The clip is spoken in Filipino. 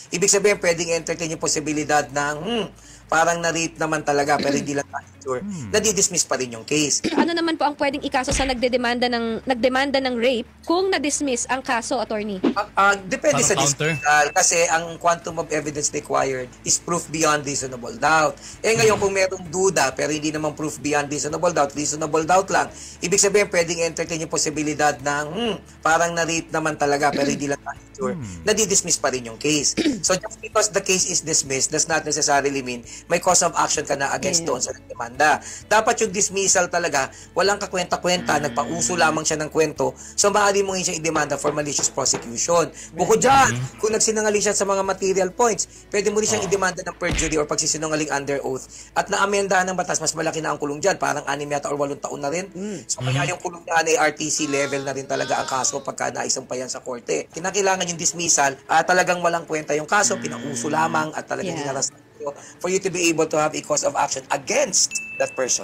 Ibig sabihin, pwedeng entertain yung posibilidad ng parang na-rape naman talaga pero hindi lang sure. Nadi-dismiss pa rin yung case. Ano naman po ang pwedeng ikaso sa nagdemanda ng rape kung na-dismiss ang kaso, attorney? Depende Parang sa counter? dismissal kasi ang quantum of evidence required is proof beyond reasonable doubt. Ngayon kung merong duda pero hindi naman proof beyond reasonable doubt lang, ibig sabihin pwedeng entertain yung posibilidad ng parang na-rape naman talaga pero hindi lang sure. Nadi-dismiss pa rin yung case. So just because the case is dismissed does not necessarily mean may cause of action ka na against doon sa demanda. Dapat yung dismissal talaga, walang kakwenta-kwenta, nagpauso lamang siya ng kwento, so maaari mo siya i-demanda for malicious prosecution. Bukod dyan, kung nagsinungaling siya sa mga material points, pwede mo rin siyang i-demanda ng perjury or pagsisinungaling under oath. At naamenda ng batas, mas malaki na ang kulong dyan, parang 6 yata or 8 taon na rin. So kaya yung kulong na RTC level na rin talaga ang kaso pagka naisampayan sa korte. Kinakailangan yung dismissal, talagang walang kwenta yung kaso, pinauso lamang at talagang hinaras for you to be able to have a cause of action against that person.